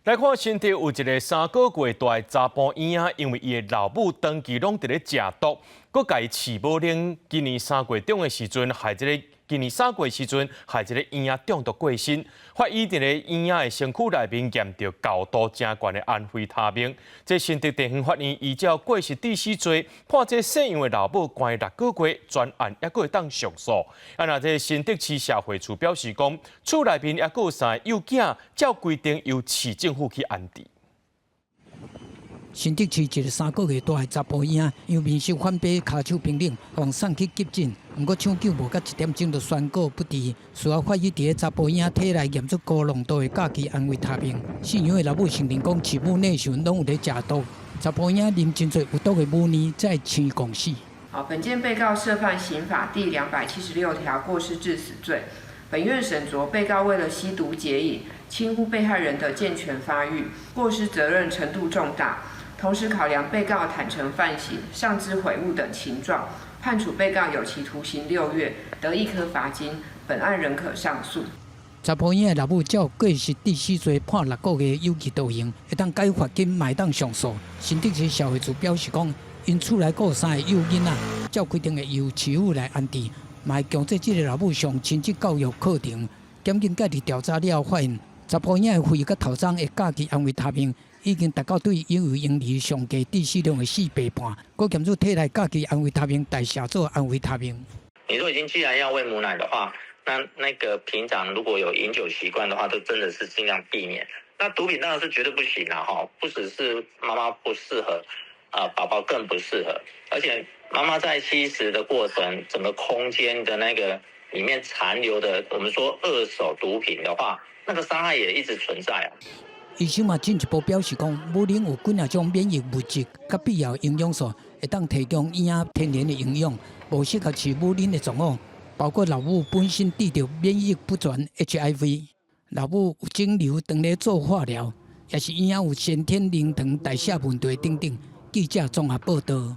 来看新竹有一个3个月大的查甫婴仔，因为伊的老母长期拢伫咧食毒，佮家己饲母奶。今年3月中的时阵，害一个婴仔中毒过身。法医伫咧婴仔的身躯内面验到高度正悬的安非他命。这新竹地方法院依照过失致死罪，判这姓杨的老母关6个月，专案还佫会当上诉。那这新竹市社会处表示讲，厝内面还佫有3个幼囝，照规定由市政府去安置。新竹市一个3个月大的查甫婴仔，因面受反背骹手冰冷，往送去急诊，不过抢救无到1点钟就宣告不治。事后法医伫查甫婴仔体内验出高浓度的甲基安维他命。姓杨的老母承认讲，饲母内时拢有咧食毒，查甫婴仔啉真侪有毒的母奶，才生共死。本件被告涉犯刑法第276条过失致死罪。本院审酌被告为了吸毒解瘾，轻忽被害人的健全发育，过失责任程度重大。同时考量被告坦诚犯行、上知悔悟等情状，判处被告有期徒刑6月，得1颗罚金。本案仍可上诉。查甫婴的老母照过失致死罪判6个月有期徒刑，会当改罚金，嘛会当上诉。新竹市社会处表示讲，因厝内有3个幼囡仔，照规定会由市府来安置，嘛会强制这个老母上亲子教育课程。检警介入调查了后发现，查甫婴的肺甲头中的甲基安维他命已经达到对婴儿婴儿上计致死量的4倍半，佮检出体内甲基安维他命代谢做安维他命。你说既然要喂母奶的话，那个平常如果有饮酒习惯的话，都真的是尽量避免。那毒品当然是绝对不行啦，不只是妈妈不适合，宝宝更不适合。而且妈妈在吸食的过程，整个空间的那个里面残留的，我们说2手毒品的话，那个伤害也一直存在啊。医生嘛进一步表示讲，母奶有几啊种免疫物质，甲必要营养素，会当提供婴仔天然的营养，无适合饲母奶的状况，包括老母本身得着免疫不全 HIV， 老母有肿瘤当咧做化疗，也是婴仔有先天凝糖代谢问题等等。记者综合报道。